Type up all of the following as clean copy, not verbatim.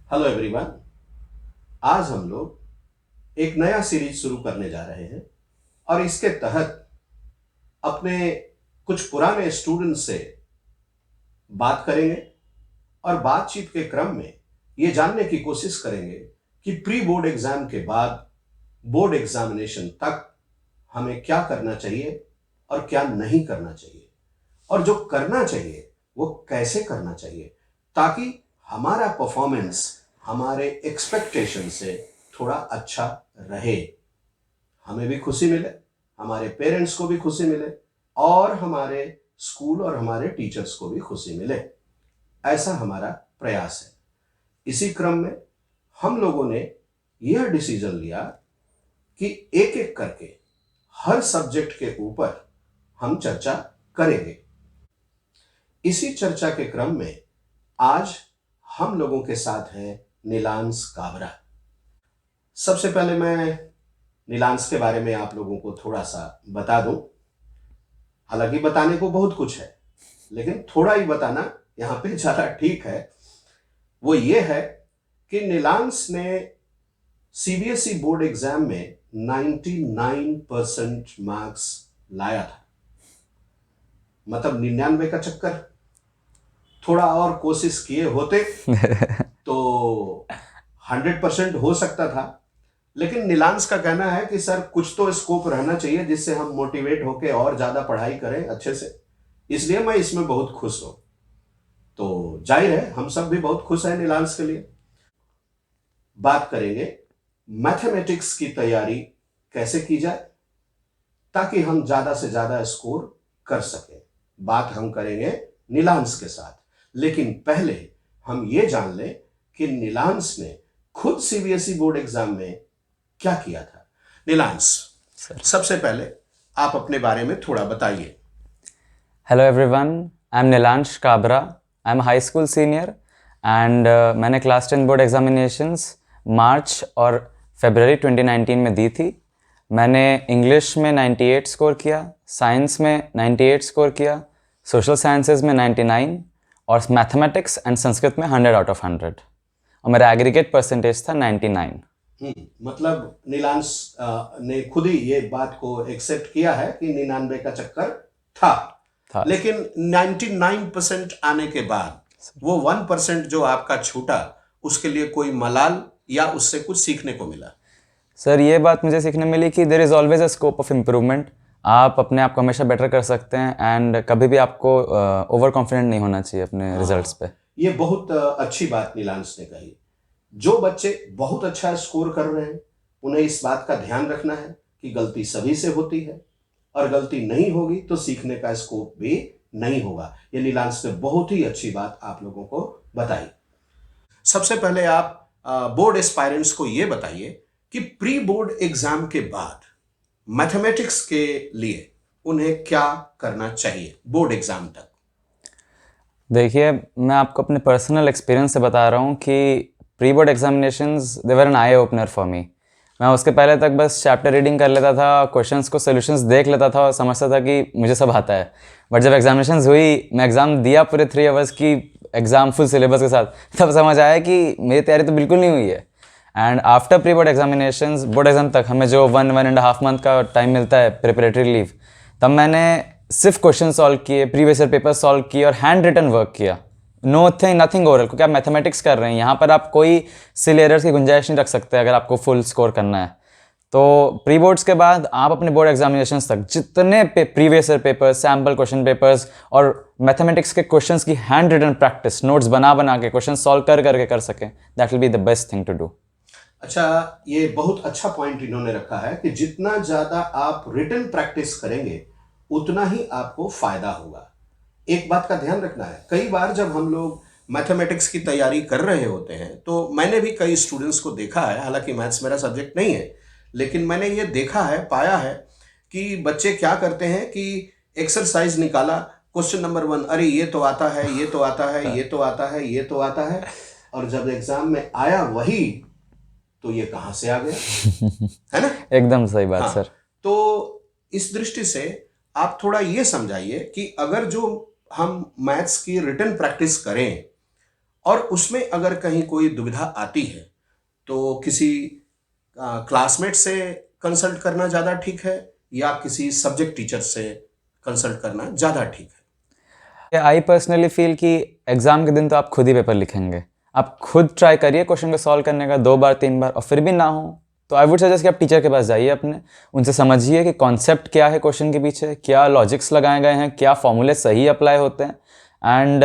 Hello everyone. आज हम लोग एक नया सीरीज शुरू करने जा रहे हैं और इसके तहत अपने कुछ पुराने स्टूडेंट्स से बात करेंगे और बातचीत के क्रम में ये जानने की कोशिश करेंगे कि प्री बोर्ड एग्जाम के बाद बोर्ड एग्जामिनेशन तक हमें क्या करना चाहिए और क्या नहीं करना चाहिए, और जो करना चाहिए वो कैसे करना चाहिए, ताकि हमारा परफॉर्मेंस हमारे एक्सपेक्टेशन से थोड़ा अच्छा रहे, हमें भी खुशी मिले, हमारे पेरेंट्स को भी खुशी मिले और हमारे स्कूल और हमारे टीचर्स को भी खुशी मिले। ऐसा हमारा प्रयास है। इसी क्रम में हम लोगों ने यह डिसीजन लिया कि एक एक करके हर सब्जेक्ट के ऊपर हम चर्चा करेंगे। इसी चर्चा के क्रम में आज हम लोगों के साथ हैं नीलांश काबरा। सबसे पहले मैं नीलांश के बारे में आप लोगों को थोड़ा सा बता दूं। हालांकि बताने को बहुत कुछ है, लेकिन थोड़ा ही बताना यहाँ पे ज़्यादा ठीक है। वो ये है कि नीलांश ने सीबीएसई बोर्ड एग्जाम में 99% मार्क्स लाया था। मतलब 99 का चक्कर, थोड़ा और कोशिश किए होते तो 100% हो सकता था। लेकिन नीलांश का कहना है कि सर कुछ तो स्कोप रहना चाहिए जिससे हम मोटिवेट होकर और ज़्यादा पढ़ाई करें अच्छे से, इसलिए मैं इसमें बहुत खुश हूँ। तो जाहिर है हम सब भी बहुत खुश हैं नीलांश के लिए। बात करेंगे मैथमेटिक्स की तैयारी कैसे की जाए ताकि हम ज़्यादा से ज़्यादा स्कोर कर सकें। बात हम करेंगे नीलांश के साथ, लेकिन पहले हम ये जान लें कि नीलांश ने खुद सीबीएसई बोर्ड एग्जाम में क्या किया था। नीलांश, सबसे पहले आप अपने बारे में थोड़ा बताइए। Hello everyone, I am Neelansh Kabra. I am high school senior and मैंने क्लास 10 बोर्ड एग्जामिनेशंस मार्च और फरवरी 2019 में दी थी। मैंने इंग्लिश में 98 स्कोर किया, साइंस में 98 स्कोर किया, सोशल साइंसेज में 99 और मैथमेटिक्स एंड संस्कृत में 100 आउट ऑफ 100 और मेरा एग्रीगेट परसेंटेज था 99। मतलब नीलांश ने खुद ही ये बात को एक्सेप्ट किया है कि 99 का चक्कर था। लेकिन 99% आने के बाद वो 1% जो आपका छूटा, उसके लिए कोई मलाल या उससे कुछ सीखने को मिला? सर, ये बात मुझे सीखने मिली कि there is always a scope of improvement. आप अपने आप को हमेशा बेटर कर सकते हैं एंड कभी भी आपको ओवर कॉन्फिडेंट नहीं होना चाहिए अपने रिजल्ट्स पे। ये बहुत अच्छी बात नीलांश ने कही। जो बच्चे बहुत अच्छा स्कोर कर रहे हैं उन्हें इस बात का ध्यान रखना है कि गलती सभी से होती है और गलती नहीं होगी तो सीखने का स्कोप भी नहीं होगा। ये नीलांश ने बहुत ही अच्छी बात आप लोगों को बताई। सबसे पहले आप बोर्ड एस्पायरेंट्स को ये बताइए कि प्री बोर्ड एग्जाम के बाद मैथमेटिक्स के लिए उन्हें क्या करना चाहिए बोर्ड एग्जाम तक। देखिए, मैं आपको अपने पर्सनल एक्सपीरियंस से बता रहा हूँ कि pre board examinations they were N eye opener for me. मैं उसके पहले तक बस चैप्टर रीडिंग कर लेता था, क्वेश्चंस को सोल्यूशंस देख लेता था और समझता था कि मुझे सब आता है। बट जब एग्जामिनेशंस हुई, मैं एग्ज़ाम दिया पूरे 3 आवर्स की एग्ज़ाम फुल सिलेबस के साथ, तब समझ आया कि मेरी तैयारी तो बिल्कुल नहीं हुई है। And after pre board examinations, board exam तक हमें जो 1.5 मंथ का टाइम मिलता है प्रिपरेटरी लीव, तब मैंने सिर्फ क्वेश्चन सॉल्व किए, प्रीवियस ईयर पेपर सॉल्व किए और हैंड रिटन वर्क किया। नथिंग ओरल, क्योंकि आप मैथमेटिक्स कर रहे हैं, यहाँ पर आप कोई सिली एरर्स की गुंजाइश नहीं रख सकते अगर आपको फुल स्कोर करना है। तो प्री बोर्ड्स के बाद आप अपने बोर्ड एग्जामिनेशंस तक जितने previous year papers, sample question papers और मैथमेटिक्स के क्वेश्चंस की हैंड रिटन प्रैक्टिस, नोट्स बना के क्वेश्चन सॉल्व करके कर सकें, that will be the best thing to do. अच्छा, ये बहुत अच्छा पॉइंट इन्होंने रखा है कि जितना ज़्यादा आप रिटन प्रैक्टिस करेंगे उतना ही आपको फायदा होगा। एक बात का ध्यान रखना है, कई बार जब हम लोग मैथमेटिक्स की तैयारी कर रहे होते हैं तो मैंने भी कई स्टूडेंट्स को देखा है, हालांकि मैथ्स मेरा सब्जेक्ट नहीं है, लेकिन मैंने ये देखा है, पाया है कि बच्चे क्या करते हैं कि एक्सरसाइज निकाला, क्वेश्चन नंबर 1, अरे ये तो आता है, ये तो आता है, ये तो आता है, ये तो आता है, और जब एग्जाम में आया वही, तो ये कहाँ से आ गया है ना? एकदम सही बात। हाँ, सर, तो इस दृष्टि से आप थोड़ा ये समझाइए कि अगर जो हम मैथ्स की रिटन प्रैक्टिस करें और उसमें अगर कहीं कोई दुविधा आती है तो किसी क्लासमेट से कंसल्ट करना ज़्यादा ठीक है या किसी सब्जेक्ट टीचर से कंसल्ट करना ज़्यादा ठीक है? आई पर्सनली फील कि एग्ज़ाम के दिन तो आप खुद ही पेपर लिखेंगे। आप खुद ट्राई करिए क्वेश्चन को सॉल्व करने का 2 बार 3 बार, और फिर भी ना हो तो आई वुड सजेस्ट कि आप टीचर के पास जाइए अपने, उनसे समझिए कि कॉन्सेप्ट क्या है क्वेश्चन के पीछे, क्या लॉजिक्स लगाए गए हैं, क्या फॉर्मूले सही अप्लाई होते हैं। एंड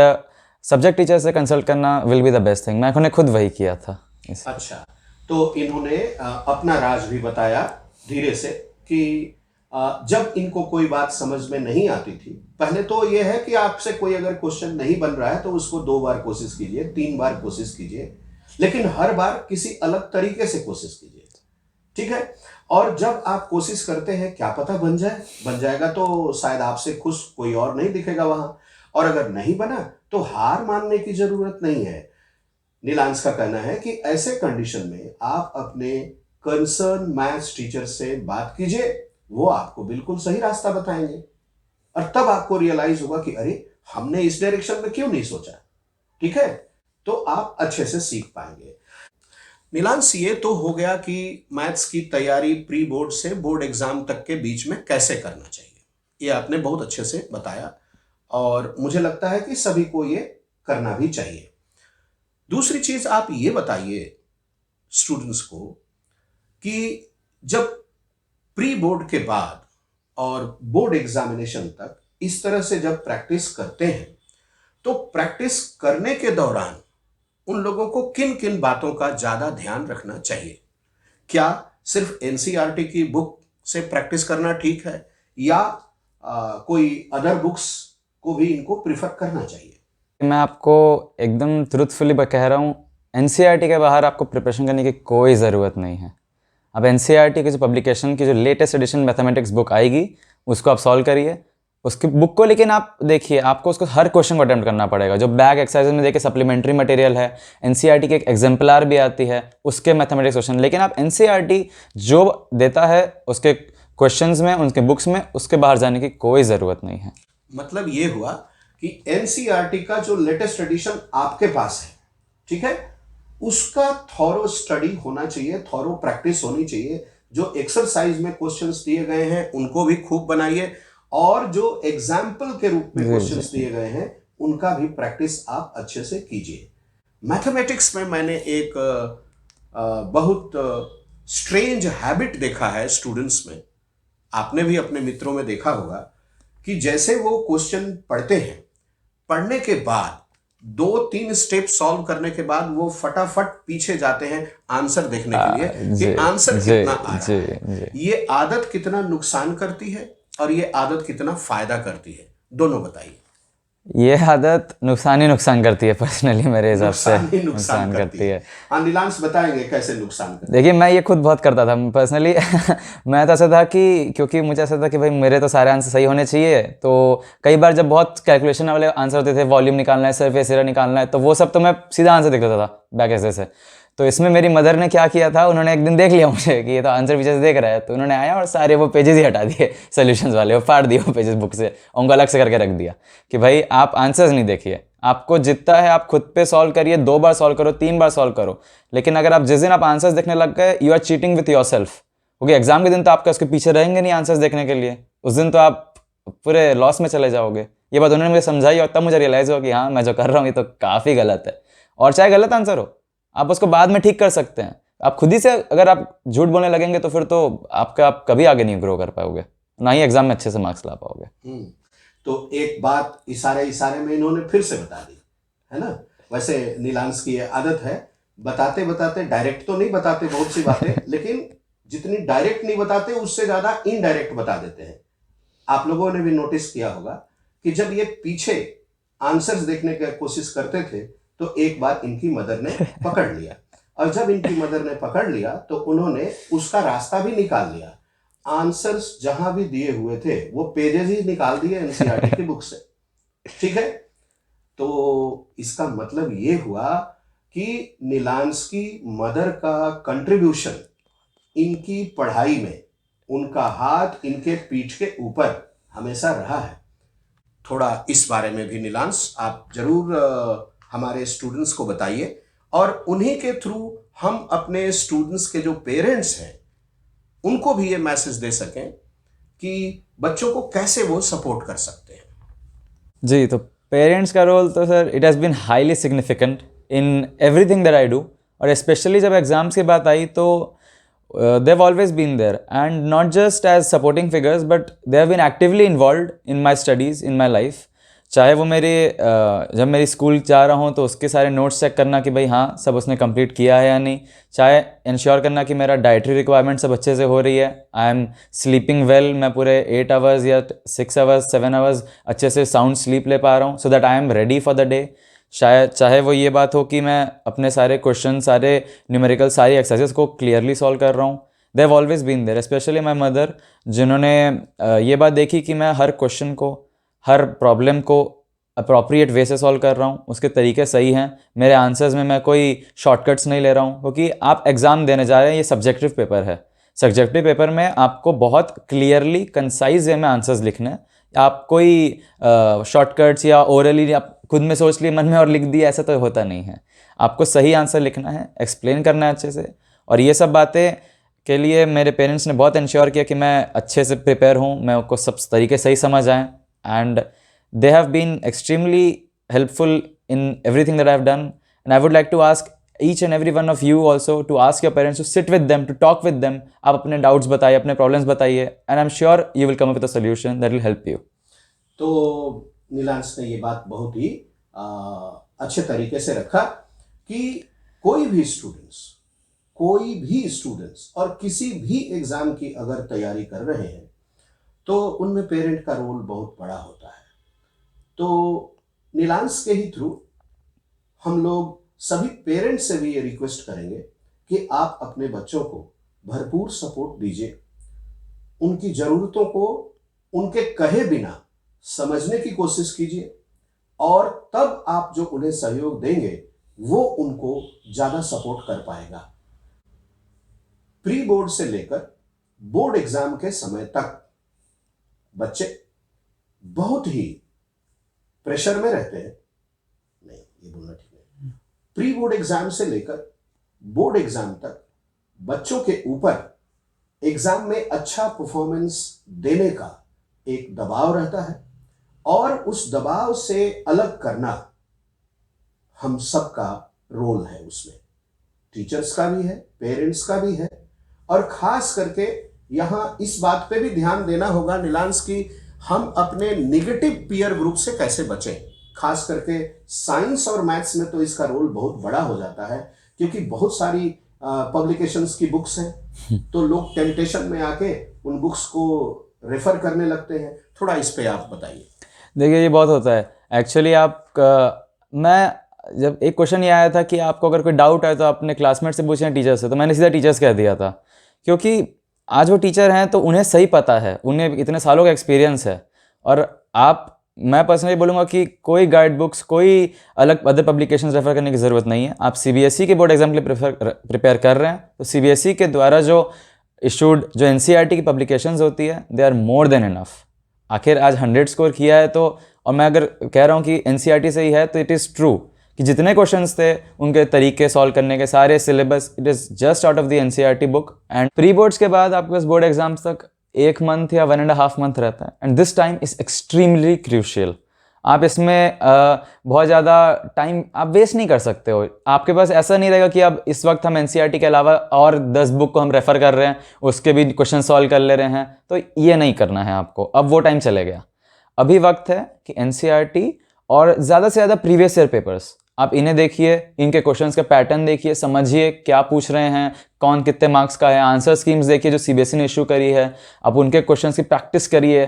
सब्जेक्ट टीचर से कंसल्ट करना will be the best thing. मैं खुद वही किया था। अच्छा, तो इन्होंने अपना राज भी बताया धीरे से कि जब इनको कोई बात समझ में नहीं आती थी, पहले तो ये है कि आपसे कोई अगर क्वेश्चन नहीं बन रहा है तो उसको 2 बार कोशिश कीजिए, 3 बार कोशिश कीजिए, लेकिन हर बार किसी अलग तरीके से कोशिश कीजिए, ठीक है? और जब आप कोशिश करते हैं, क्या पता बन जाए, बन जाएगा तो शायद आपसे खुश कोई और नहीं दिखेगा वहां, और अगर नहीं बना तो हार मानने की जरूरत नहीं है। नीलांश का कहना है कि ऐसे कंडीशन में आप अपने कंसर्न मैथ्स टीचर से बात कीजिए, वो आपको बिल्कुल सही रास्ता बताएंगे, और तब आपको रियलाइज होगा कि अरे हमने इस डायरेक्शन में क्यों नहीं सोचा, ठीक है? तो आप अच्छे से सीख पाएंगे। नीलांश, ये तो हो गया कि मैथ्स की तैयारी प्री बोर्ड से बोर्ड एग्जाम तक के बीच में कैसे करना चाहिए, ये आपने बहुत अच्छे से बताया, और मुझे लगता है कि सभी को ये करना भी चाहिए। दूसरी चीज आप ये बताइए स्टूडेंट्स को कि जब प्री बोर्ड के बाद और बोर्ड एग्जामिनेशन तक इस तरह से जब प्रैक्टिस करते हैं तो प्रैक्टिस करने के दौरान उन लोगों को किन किन बातों का ज्यादा ध्यान रखना चाहिए? क्या सिर्फ एनसीईआरटी की बुक से प्रैक्टिस करना ठीक है, या कोई अदर बुक्स को भी इनको प्रिफर करना चाहिए? मैं आपको एकदम ट्रुथफुली कह रहा हूँ, एनसीईआरटी के बाहर आपको प्रिपरेशन करने की कोई ज़रूरत नहीं है। अब एनसीईआरटी की जो पब्लिकेशन की जो लेटेस्ट एडिशन मैथमेटिक्स बुक आएगी उसको आप सॉल्व करिए उसकी बुक को, लेकिन आप देखिए आपको उसको हर क्वेश्चन को अटेम्प्ट करना पड़ेगा। जो बैक एक्सरसाइज में देखिए सप्लीमेंट्री मटेरियल है, एनसीईआरटी की एक एग्जाम्पलर भी आती है उसके मैथमेटिक्स क्वेश्चन, लेकिन आप एनसीईआरटी जो देता है उसके क्वेश्चंस में, उनके बुक्स में, उसके बाहर जाने की कोई ज़रूरत नहीं है। मतलब ये हुआ कि एनसीईआरटी का जो लेटेस्ट एडिशन आपके पास है, ठीक है, उसका थॉरो स्टडी होना चाहिए, थॉरो प्रैक्टिस होनी चाहिए। जो एक्सरसाइज में क्वेश्चंस दिए गए हैं उनको भी खूब बनाइए, और जो एग्जाम्पल के रूप में क्वेश्चंस दिए गए हैं उनका भी प्रैक्टिस आप अच्छे से कीजिए। मैथमेटिक्स में मैंने एक बहुत स्ट्रेंज हैबिट देखा है स्टूडेंट्स में, आपने भी अपने मित्रों में देखा होगा कि जैसे वो क्वेश्चन पढ़ते हैं, पढ़ने के बाद 2-3 स्टेप सॉल्व करने के बाद वो फटाफट पीछे जाते हैं आंसर देखने के लिए कि आंसर कितना आ रहा है। ये आदत कितना नुकसान करती है और ये आदत कितना फायदा करती है, दोनों बताइए। ये आदत नुकसान ही नुकसान करती है, पर्सनली मेरे हिसाब से नुकसान करती है। नीलांश बताएंगे कैसे नुकसान करती है? देखिए मैं ये खुद बहुत करता था पर्सनली मैं तो ऐसा था कि क्योंकि मुझे ऐसा था कि भाई मेरे तो सारे आंसर सही होने चाहिए, तो कई बार जब बहुत कैलकुलेशन वाले आंसर होते थे, वॉल्यूम निकालना है, सरफेस एरिया निकालना है, तो वो सब तो मैं सीधा आंसर देख लेता था बैक ऐसे से। तो इसमें मेरी मदर ने क्या किया था, उन्होंने एक दिन देख लिया मुझे कि ये तो आंसर पीछे से देख रहा है, तो उन्होंने आया और सारे वो पेजेस ही हटा दिए सॉल्यूशंस वाले, वो फाड़ दिए वो पेजेस बुक से, उनको अलग से करके रख दिया कि भाई आप आंसर्स नहीं देखिए, आपको जितना है आप खुद पे सॉल्व करिए, 2 बार सॉल्व करो, 3 बार सॉल्व करो, लेकिन अगर आप जिस दिन आप आंसर्स देखने लग गए, you are cheating with yourself, क्योंकि एग्जाम के दिन तो आपका उसके पीछे रहेंगे नहीं आंसर्स देखने के लिए, उस दिन तो आप पूरे लॉस में चले जाओगे। ये बात उन्होंने मुझे समझाई और तब मुझे रियलाइज हुआ कि हाँ मैं जो कर रहा हूँ ये तो काफ़ी गलत है, और चाहे गलत आंसर हो आप उसको बाद में ठीक कर सकते हैं। आप खुद ही से अगर आप झूठ बोलने लगेंगे तो फिर तो आप कभी आगे नहीं ग्रो कर पाओगे, ना ही एग्जाम में अच्छे से मार्क्स ला पाओगे। तो एक बात इशारे में इन्होंने फिर से बता दी है ना। वैसे नीलांश की ये आदत है, बताते बताते, डायरेक्ट तो नहीं बताते बहुत सी बातें लेकिन जितनी डायरेक्ट नहीं बताते उससे ज्यादा इनडायरेक्ट बता देते हैं। आप लोगों ने भी नोटिस किया होगा कि जब ये पीछे आंसर्स देखने की कोशिश करते थे तो एक बार इनकी मदर ने पकड़ लिया, और जब इनकी मदर ने पकड़ लिया तो उन्होंने उसका रास्ता भी निकाल लिया। आंसर्स जहां भी दिए हुए थे वो पेजेस ही निकाल दिए एनसीईआरटी की बुक से, ठीक है। तो इसका मतलब ये हुआ कि नीलांश की मदर का कंट्रीब्यूशन इनकी पढ़ाई में, उनका हाथ इनके पीठ के ऊपर हमेशा रहा है। थोड़ा इस बारे में भी नीलांश आप जरूर हमारे स्टूडेंट्स को बताइए और उन्हीं के थ्रू हम अपने स्टूडेंट्स के जो पेरेंट्स हैं उनको भी ये मैसेज दे सकें कि बच्चों को कैसे वो सपोर्ट कर सकते हैं। जी, तो पेरेंट्स का रोल तो sir it has been highly significant in everything that I do, और स्पेशली जब एग्ज़ाम्स की बात आई तो they have always been there, and not just as supporting figures but they have been actively involved in my studies, in my life. चाहे वो मेरे जब मेरी स्कूल जा रहा हूँ तो उसके सारे नोट्स चेक करना कि भाई हाँ सब उसने कंप्लीट किया है या नहीं, चाहे इंश्योर करना कि मेरा डाइटरी रिक्वायरमेंट सब अच्छे से हो रही है, आई एम स्लीपिंग वेल, मैं पूरे 8 आवर्स या 6 आवर्स 7 आवर्स अच्छे से साउंड स्लीप ले पा रहा हूँ, so that I am ready for the day. शायद चाहे वो ये बात हो कि मैं अपने सारे क्वेश्चन, सारे न्यूमेरिकल, सारी एक्सरसाइज को क्लियरली सॉल्व कर रहा हूँ। They have always been there, specially my mother, जिन्होंने ये बात देखी कि मैं हर क्वेश्चन को, हर प्रॉब्लम को अप्रोप्रिएट वे से सॉल्व कर रहा हूँ, उसके तरीके सही हैं, मेरे आंसर्स में मैं कोई शॉर्टकट्स नहीं ले रहा हूँ, क्योंकि आप एग्ज़ाम देने जा रहे हैं, ये सब्जेक्टिव पेपर है। सब्जेक्टिव पेपर में आपको बहुत क्लियरली कंसाइज वे में आंसर्स लिखने हैं। आप कोई शॉर्टकट्स या ओरली आप खुद में सोच लिए मन में और लिख दिया, ऐसा तो होता नहीं है। आपको सही आंसर लिखना है, एक्सप्लेन करना है अच्छे से, और ये सब बातें के लिए मेरे पेरेंट्स ने बहुत इंश्योर किया कि मैं अच्छे से प्रिपेयर हूँ, मैं उनको सब तरीके सही समझ आएँ, and they have been extremely helpful in everything that I have done. And I would like to ask each and every one of you also to ask your parents to sit with them, to talk with them. आप अपने doubts बताइए, अपने problems बताइए, and I'm sure you will come up with a solution that will help you. तो नीलांश ने ये बात बहुत ही अच्छे तरीके से रखा कि कोई भी स्टूडेंट्स और किसी भी एग्जाम की अगर तैयारी कर रहे हैं तो उनमें पेरेंट का रोल बहुत बड़ा होता है। तो नीलांश के ही थ्रू हम लोग सभी पेरेंट्स से भी ये रिक्वेस्ट करेंगे कि आप अपने बच्चों को भरपूर सपोर्ट दीजिए, उनकी ज़रूरतों को उनके कहे बिना समझने की कोशिश कीजिए, और तब आप जो उन्हें सहयोग देंगे वो उनको ज़्यादा सपोर्ट कर पाएगा। प्री बोर्ड से लेकर बोर्ड एग्जाम के समय तक बच्चे बहुत ही प्रेशर में रहते हैं, नहीं ये बोलना ठीक नहीं, प्री बोर्ड एग्जाम से लेकर बोर्ड एग्जाम तक बच्चों के ऊपर एग्जाम में अच्छा परफॉर्मेंस देने का एक दबाव रहता है, और उस दबाव से अलग करना हम सबका रोल है। उसमें टीचर्स का भी है, पेरेंट्स का भी है, और खास करके यहाँ इस बात पे भी ध्यान देना होगा नीलांश की हम अपने निगेटिव पीयर ग्रुप से कैसे बचें। खास करके साइंस और मैथ्स में तो इसका रोल बहुत बड़ा हो जाता है, क्योंकि बहुत सारी पब्लिकेशंस की बुक्स हैं, तो लोग टेम्पटेशन में आके उन बुक्स को रेफर करने लगते हैं। थोड़ा इस पे आप बताइए। देखिए ये बहुत होता है एक्चुअली। मैं जब एक क्वेश्चन ये आया था कि आपको अगर कोई डाउट है तो अपने क्लासमेट से पूछें, टीचर से, तो मैंने सीधा टीचर्स कह दिया था, क्योंकि आज वो टीचर हैं तो उन्हें सही पता है, उन्हें इतने सालों का एक्सपीरियंस है। और मैं पर्सनली बोलूँगा कि कोई गाइड बुक्स, कोई अलग अदर पब्लिकेशंस रेफर करने की ज़रूरत नहीं है। आप सीबीएसई के बोर्ड एग्जाम के लिए प्रिपेयर कर रहे हैं तो सीबीएसई के द्वारा जो इशूड जो एनसीईआरटी की पब्लिकेशंस होती है, they are more than enough. आखिर आज 100 स्कोर किया है तो, और मैं अगर कह रहा हूँ कि एनसीईआरटी से ही है, तो इट इज़ ट्रू कि जितने क्वेश्चंस थे उनके तरीके सॉल्व करने के, सारे syllabus, it is just out of the NCERT book. And pre boards के बाद आपके पास बोर्ड एग्जाम्स तक 1 मंथ या 1.5 मंथ रहता है, and this time is extremely crucial. आप इसमें बहुत ज़्यादा टाइम आप वेस्ट नहीं कर सकते हो। आपके पास ऐसा नहीं रहेगा कि अब इस वक्त हम एनसीईआरटी के अलावा और 10 बुक को हम रेफ़र कर रहे हैं, उसके भी क्वेश्चन सॉल्व कर ले रहे हैं, तो ये नहीं करना है आपको। अब वो टाइम चले गया। अभी वक्त है कि एनसीईआरटी और ज़्यादा से ज़्यादा प्रीवियस ईयर पेपर्स आप इन्हें देखिए, इनके क्वेश्चंस का पैटर्न देखिए, समझिए क्या पूछ रहे हैं, कौन कितने मार्क्स का है। आंसर स्कीम्स देखिए जो सीबीएसई ने इशू करी है, आप उनके क्वेश्चंस की प्रैक्टिस करिए।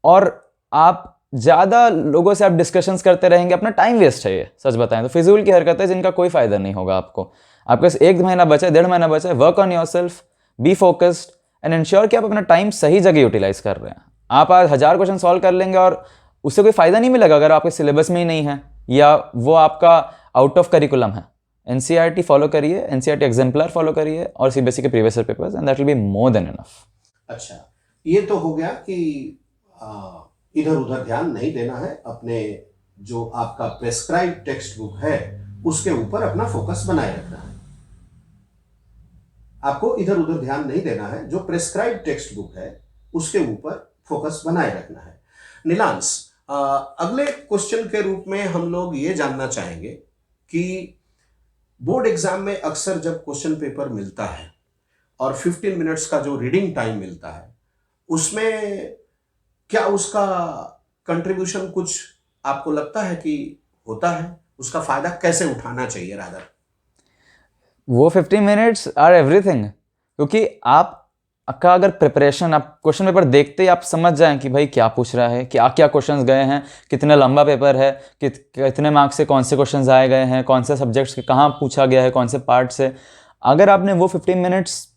और आप ज़्यादा लोगों से आप डिस्कशंस करते रहेंगे, अपना टाइम वेस्ट है। ये सच बताएं तो फिजूल की हरकत है जिनका कोई फ़ायदा नहीं होगा आपको। आपके पास 1 महीना बचा है, 1.5 महीना बचा है। Work on your self, be focused and ensure कि आप अपना टाइम सही जगह यूटिलाइज कर रहे हैं। आप आज 1000 क्वेश्चन सॉल्व कर लेंगे और उससे कोई फ़ायदा नहीं मिलेगा अगर आपके सिलेबस में ही नहीं है या वो आपका आउट ऑफ करिकुलम है। एनसीईआरटी फॉलो करिए, एनसीईआरटी एग्जाम्पलर फॉलो करिए और सीबीएसई के previous year papers, and that will be more than enough. अच्छा, ये तो हो गया कि इधर उधर ध्यान नहीं देना है, अपने जो आपका प्रेस्क्राइब टेक्स्ट बुक है उसके ऊपर अपना फोकस बनाए रखना है। आपको इधर उधर ध्यान नहीं देना है, जो प्रेस्क्राइब टेक्स्ट बुक है उसके ऊपर फोकस बनाए रखना है। नीलांश, अगले क्वेश्चन के रूप में हम लोग ये जानना चाहेंगे कि बोर्ड एग्जाम में अक्सर जब क्वेश्चन पेपर मिलता है और 15 मिनट्स का जो रीडिंग टाइम मिलता है, उसमें क्या उसका कंट्रीब्यूशन कुछ आपको लगता है कि होता है? उसका फायदा कैसे उठाना चाहिए रादर? वो 50 मिनट्स आर एवरीथिंग, क्योंकि आप का अगर प्रिपरेशन, आप क्वेश्चन पेपर देखते ही आप समझ जाएं कि भाई क्या पूछ रहा है, क्या क्या क्वेश्चंस गए हैं, कितना लंबा पेपर है, कितने मार्क्स से कौन से क्वेश्चंस आए गए हैं, कौन से सब्जेक्ट्स के कहाँ पूछा गया है, कौन से पार्ट से। अगर आपने वो 15 मिनट्स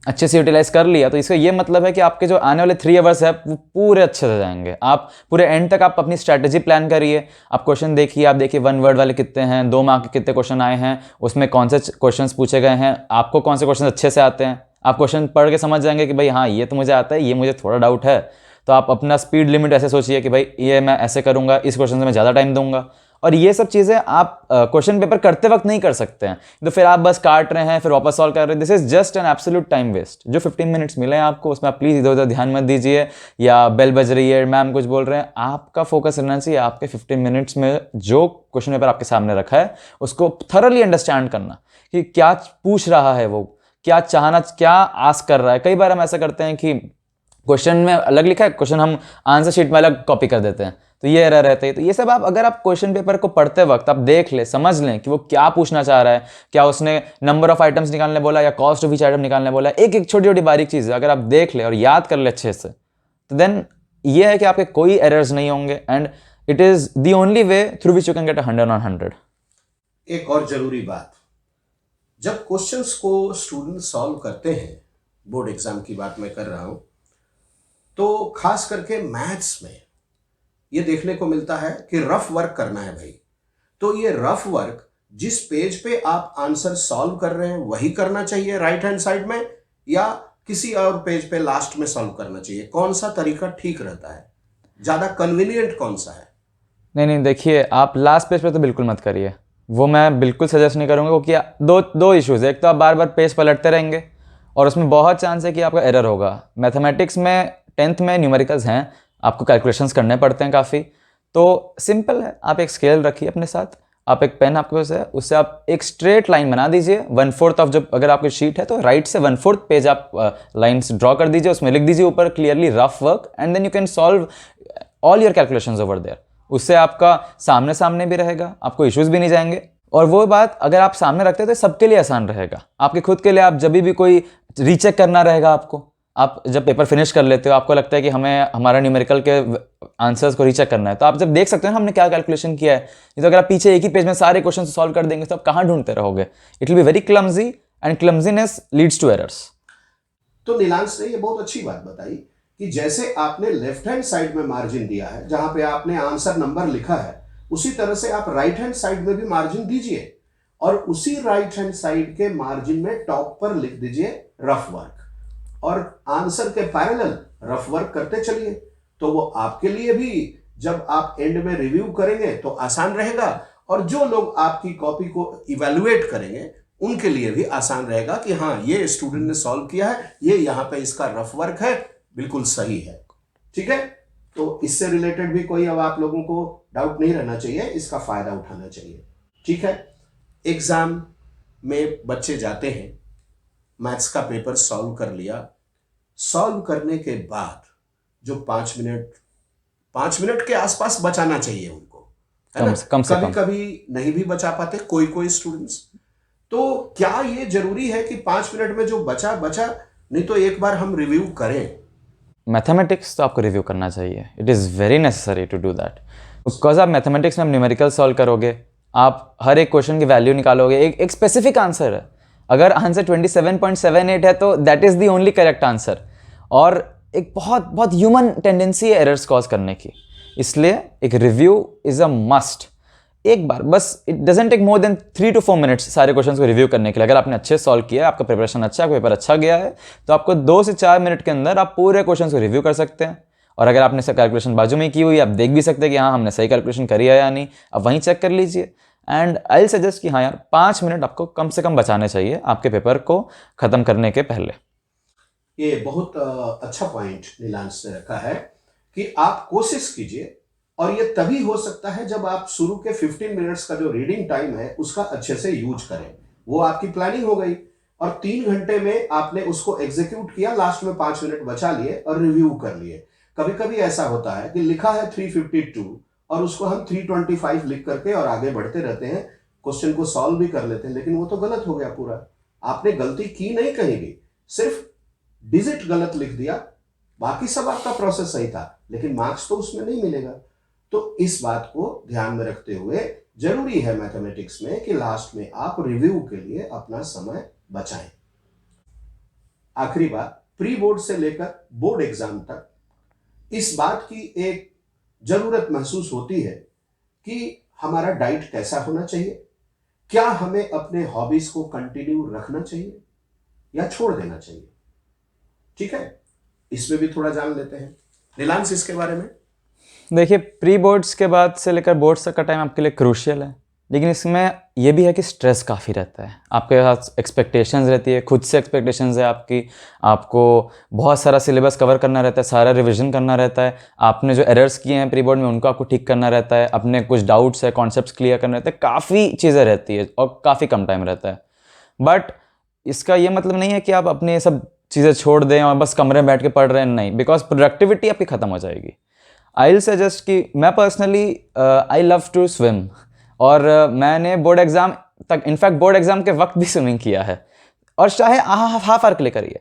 अच्छे से यूटिलाइज कर लिया तो इसका ये मतलब है कि आपके जो आने वाले 3 आवर्स है वो पूरे अच्छे से जाएंगे। आप पूरे एंड तक आप अपनी स्ट्रैटेजी प्लान करिए। आप क्वेश्चन देखिए, आप देखिए 1 वर्ड वाले कितने हैं, 2 मार्क के कितने क्वेश्चन आए हैं, उसमें कौन से क्वेश्चंस पूछे गए हैं, आपको कौन से क्वेश्चन अच्छे से आते हैं। आप क्वेश्चन पढ़ के समझ जाएंगे कि भाई हाँ ये तो मुझे आता है, ये मुझे थोड़ा डाउट है। तो आप अपना स्पीड लिमिट ऐसे सोचिए कि भाई ये मैं ऐसे करूँगा, इस क्वेश्चन से मैं ज़्यादा टाइम दूंगा। और ये सब चीज़ें आप क्वेश्चन पेपर करते वक्त नहीं कर सकते हैं, तो फिर आप बस काट रहे हैं फिर वापस सॉल्व कर रहे हैं। This is just an absolute time waste. जो 15 मिनट्स मिले हैं आपको, उसमें आप प्लीज़ इधर उधर ध्यान मत दीजिए, या बेल बज रही है, मैम कुछ बोल रहे हैं, आपका फोकस रहना चाहिए आपके 15 मिनट्स में जो क्वेश्चन पेपर आपके सामने रखा है उसको थरली अंडरस्टैंड करना कि क्या पूछ रहा है वो, क्या चाहना, क्या आस्क कर रहा है। कई बार हम ऐसा करते हैं कि क्वेश्चन में अलग लिखा है, क्वेश्चन हम आंसर शीट में अलग कॉपी कर देते हैं, तो ये एरर रहते हैं। तो ये सब आप अगर आप क्वेश्चन पेपर को पढ़ते वक्त आप देख ले, समझ लें कि वो क्या पूछना चाह रहा है, क्या उसने नंबर ऑफ आइटम्स निकालने बोला या कॉस्ट ऑफ ईच आइटम निकालने बोला, एक एक छोटी छोटी बारीक चीज़ अगर आप देख ले और याद कर ले अच्छे से, तो देन ये है कि आपके कोई एरर्स नहीं होंगे and it is the only way through which you can get 100 on 100। एक और जरूरी बात, जब क्वेश्चंस को स्टूडेंट सॉल्व करते हैं, बोर्ड एग्जाम की बात मैं कर रहा हूं, तो खास करके मैथ्स में ये देखने को मिलता है कि रफ वर्क करना है भाई। तो ये रफ वर्क जिस पेज पे आप आंसर सॉल्व कर रहे हैं वही करना चाहिए राइट हैंड साइड में, या किसी और पेज पे लास्ट में सॉल्व करना चाहिए? कौन सा तरीका ठीक रहता है, ज्यादा कन्वीनियंट कौन सा है? नहीं, देखिए आप लास्ट पेज पे तो बिल्कुल मत करिए, वो मैं बिल्कुल सजेस्ट नहीं करूँगा, क्योंकि दो इश्यूज़ है। एक तो आप बार बार पेज पलटते रहेंगे और उसमें बहुत चांस है कि आपका एरर होगा। मैथमेटिक्स में 10th में न्यूमेरिकल्स हैं, आपको कैलकुलेशंस करने पड़ते हैं काफ़ी, तो सिंपल है, आप एक स्केल रखिए अपने साथ, आप एक पेन आपके पास है, उससे आप एक स्ट्रेट लाइन बना दीजिए 1/4 ऑफ, जब अगर आपकी शीट है तो राइट से 1/4 पेज आप लाइन्स ड्रॉ कर दीजिए, उसमें लिख दीजिए ऊपर clearly rough work, and then you can solve all your calculations over there. उससे आपका सामने सामने भी रहेगा, आपको इश्यूज भी नहीं जाएंगे। और वो बात अगर आप सामने रखते हैं तो सबके लिए आसान रहेगा, आपके खुद के लिए। आप जब भी कोई रीचेक करना रहेगा आपको, आप जब पेपर फिनिश कर लेते हो, आपको लगता है कि हमें हमारा न्यूमेरिकल के आंसर्स को रीचेक करना है, तो आप जब देख सकते हो ना हमने क्या कैलकुलेशन किया है। नहीं तो अगर आप पीछे एक ही पेज में सारे क्वेश्चन सॉल्व कर देंगे तो आप कहाँ ढूंढते रहोगे? It will be very clumsy and clumsiness leads to errors. तो नीलांश ने ये बहुत अच्छी बात बताई कि जैसे आपने लेफ्ट हैंड साइड में मार्जिन दिया है जहां पे आपने आंसर नंबर लिखा है, उसी तरह से आप राइट हैंड साइड में भी मार्जिन दीजिए, और उसी राइट हैंड साइड के मार्जिन में टॉप पर लिख दीजिए रफ वर्क, और आंसर के पैरेलल रफ वर्क करते चलिए। तो वो आपके लिए भी जब आप एंड में रिव्यू करेंगे तो आसान रहेगा, और जो लोग आपकी कॉपी को इवैल्यूएट करेंगे उनके लिए भी आसान रहेगा कि हाँ ये स्टूडेंट ने सॉल्व किया है, ये यहाँ पे इसका रफ वर्क है, बिल्कुल सही है। ठीक है, तो इससे रिलेटेड भी कोई अब आप लोगों को डाउट नहीं रहना चाहिए, इसका फायदा उठाना चाहिए। ठीक है, एग्जाम में बच्चे जाते हैं, मैथ्स का पेपर सॉल्व कर लिया, सॉल्व करने के बाद जो 5 मिनट के आसपास बचाना चाहिए उनको, है ना? कभी कभी नहीं भी बचा पाते कोई स्टूडेंट्स, तो क्या ये जरूरी है कि 5 मिनट में जो बचा, नहीं तो एक बार हम रिव्यू करें? मैथमेटिक्स तो आपको रिव्यू करना चाहिए, it is very necessary to do that, because आप मैथमेटिक्स में न्यूमेरिकल सॉल्व करोगे, आप हर एक क्वेश्चन की वैल्यू निकालोगे, एक स्पेसिफिक आंसर है। अगर आंसर 27.78 है तो that is the only correct answer, और एक बहुत बहुत ह्यूमन टेंडेंसी है एरर्स कॉज करने की, इसलिए एक रिव्यू इज़ अ मस्ट। एक बार बस, it doesn't take more than 3 to 4 minutes सारे क्वेश्चंस को रिव्यू करने के लिए। अगर आपने अच्छे सॉल्व किया है, आपका प्रिपरेशन अच्छा है, पेपर अच्छा गया है, तो आपको 2 से 4 मिनट के अंदर आप पूरे क्वेश्चंस को रिव्यू कर सकते हैं, और अगर आपने सब कैलकुलेशन बाजू में की हुई, आप देख भी सकते हैं कि हाँ हमने सही कैलकुलेशन करी है या नहीं, आप वहीं चेक कर लीजिए। एंड आई विल सजेस्ट कि हाँ यार 5 मिनट आपको कम से कम बचाने चाहिए आपके पेपर को ख़त्म करने के पहले। ये बहुत अच्छा पॉइंट नीलांश ने रखा है कि आप कोशिश कीजिए, और ये तभी हो सकता है जब आप शुरू के 15 मिनट्स का जो रीडिंग टाइम है उसका अच्छे से यूज करें। वो आपकी प्लानिंग हो गई और 3 घंटे में आपने उसको एग्जीक्यूट किया, लास्ट में 5 मिनट बचा लिए और रिव्यू कर लिए। कभी कभी ऐसा होता है कि लिखा है 352 और उसको हम 325 लिख करके और आगे बढ़ते रहते हैं, क्वेश्चन को सॉल्व भी कर लेते हैं, लेकिन वो तो गलत हो गया पूरा। आपने गलती की नहीं कहीं भी, सिर्फ डिजिट गलत लिख दिया, बाकी सब आपका प्रोसेस सही था, लेकिन मार्क्स तो उसमें नहीं मिलेगा। तो इस बात को ध्यान में रखते हुए जरूरी है मैथमेटिक्स में कि लास्ट में आप रिव्यू के लिए अपना समय बचाएं। आखिरी बात, प्री बोर्ड से लेकर बोर्ड एग्जाम तक इस बात की एक जरूरत महसूस होती है कि हमारा डाइट कैसा होना चाहिए, क्या हमें अपने हॉबीज को कंटिन्यू रखना चाहिए या छोड़ देना चाहिए। ठीक है, इसमें भी थोड़ा जान लेते हैं नीलांश इसके बारे में। देखिए प्री बोर्ड्स के बाद से लेकर बोर्ड्स तक का टाइम आपके लिए क्रूशियल है, लेकिन इसमें यह भी है कि स्ट्रेस काफ़ी रहता है, आपके पास एक्सपेक्टेशंस रहती है, खुद से एक्सपेक्टेशंस है आपकी, आपको बहुत सारा सिलेबस कवर करना रहता है, सारा रिवीजन करना रहता है, आपने जो एरर्स किए हैं प्री बोर्ड में उनको आपको ठीक करना रहता है, अपने कुछ डाउट्स है कॉन्सेप्ट्स क्लियर करना रहता है, काफ़ी चीज़ें रहती है और काफ़ी कम टाइम रहता है। बट इसका ये मतलब नहीं है कि आप अपने सब चीज़ें छोड़ दें और बस कमरे में बैठ के पढ़ रहे हैं, नहीं, बिकॉज प्रोडक्टिविटी आपकी ख़त्म हो जाएगी। आई विल सजेस्ट कि मैं personally I love to swim, और मैंने बोर्ड एग्ज़ाम तक, इनफैक्ट बोर्ड एग्ज़ाम के वक्त भी स्विमिंग किया है। और चाहे हाफ आवर के लिए करिए,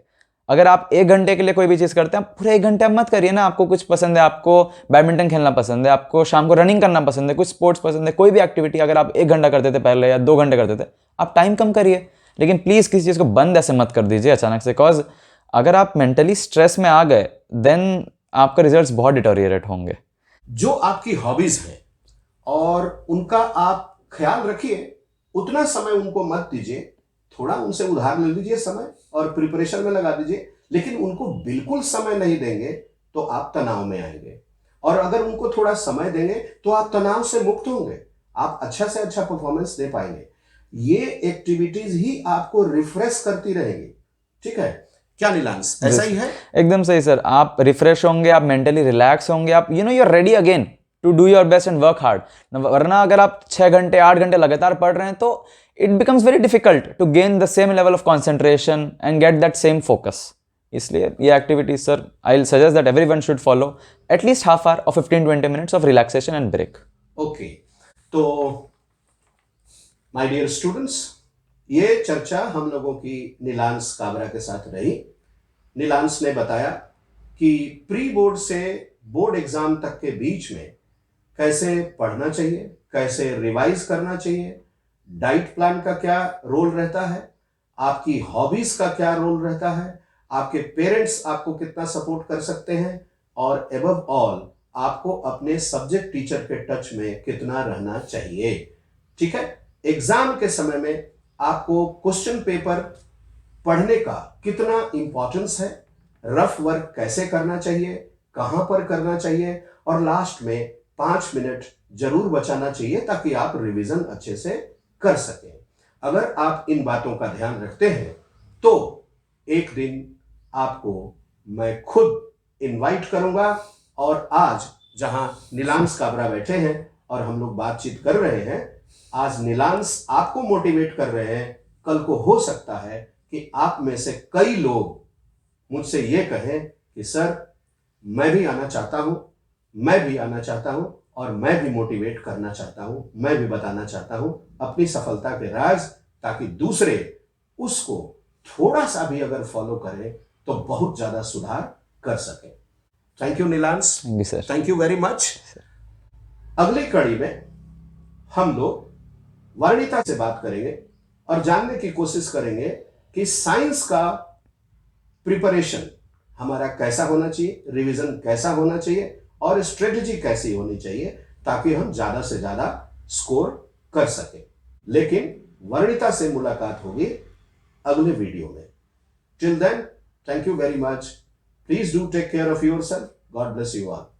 अगर आप 1 घंटे के लिए कोई भी चीज़ करते हैं, पूरे 1 घंटे आप मत करिए ना। आपको कुछ पसंद है, आपको बैडमिंटन खेलना पसंद है, आपको शाम को रनिंग करना पसंद है, कुछ स्पोर्ट्स पसंद है, कोई भी एक्टिविटी अगर आप 1 घंटा करते थे पहले या 2 घंटे करते थे, आप टाइम कम करिए। लेकिन प्लीज़ किसी चीज़ को बंद ऐसे मत कर दीजिए अचानक से, बिकॉज अगर आप मेंटली स्ट्रेस में आ गए देन आपका रिजल्ट्स बहुत डिटोरिएट होंगे। जो आपकी हॉबीज हैं और उनका आप ख्याल रखिए, उतना समय उनको मत दीजिए, थोड़ा उनसे उधार ले लीजिए समय और प्रिपरेशन में लगा दीजिए, लेकिन उनको बिल्कुल समय नहीं देंगे तो आप तनाव में आएंगे, और अगर उनको थोड़ा समय देंगे तो आप तनाव से मुक्त होंगे, आप अच्छा से अच्छा परफॉर्मेंस दे पाएंगे। ये एक्टिविटीज ही आपको रिफ्रेश करती रहेगी। ठीक है क्या नीलांश, ऐसा ही है? एकदम सही सर, आप रिफ्रेश होंगे, आप मेंटली रिलैक्स होंगे, आप you are ready again to do your best and work hard. वरना अगर आप 6 घंटे 8 घंटे लगातार पढ़ रहे हैं तो it becomes very difficult to gain the same level of concentration and get that same focus. इसलिए ये activities sir I will suggest that everyone should follow at least half hour और 15-20 minutes of relaxation and break. Okay, तो my dear students, ये चर्चा हम लोगों की नीलांश काबरा के साथ रही। नीलांश ने बताया कि प्री बोर्ड से बोर्ड एग्जाम तक के बीच में कैसे पढ़ना चाहिए, कैसे रिवाइज करना चाहिए, डाइट प्लान का क्या रोल रहता है, आपकी हॉबीज का क्या रोल रहता है, आपके पेरेंट्स आपको कितना सपोर्ट कर सकते हैं, और एबव ऑल आपको अपने सब्जेक्ट टीचर के टच में कितना रहना चाहिए। ठीक है, एग्जाम के समय में आपको क्वेश्चन पेपर पढ़ने का कितना इंपॉर्टेंस है, रफ वर्क कैसे करना चाहिए, कहां पर करना चाहिए, और लास्ट में 5 मिनट जरूर बचाना चाहिए ताकि आप रिवीजन अच्छे से कर सकें। अगर आप इन बातों का ध्यान रखते हैं तो एक दिन आपको मैं खुद इनवाइट करूंगा, और आज जहां नीलांश काबरा बैठे हैं और हम लोग बातचीत कर रहे हैं, आज नीलांश आपको मोटिवेट कर रहे हैं, कल को हो सकता है कि आप में से कई लोग मुझसे ये कहें कि सर मैं भी आना चाहता हूं, मैं भी आना चाहता हूं, और मैं भी मोटिवेट करना चाहता हूं, मैं भी बताना चाहता हूं अपनी सफलता के राज, ताकि दूसरे उसको थोड़ा सा भी अगर फॉलो करें तो बहुत ज्यादा सुधार कर सके। Thank you Neelansh, thank you very much. अगली कड़ी में हम लोग वर्णिता से बात करेंगे और जानने की कोशिश करेंगे कि साइंस का प्रिपरेशन हमारा कैसा होना चाहिए, रिवीजन कैसा होना चाहिए, और स्ट्रेटजी कैसी होनी चाहिए ताकि हम ज्यादा से ज्यादा स्कोर कर सके। लेकिन वर्णिता से मुलाकात होगी अगले वीडियो में। Till then, thank you very much. Please do take care of yourself. God bless you all.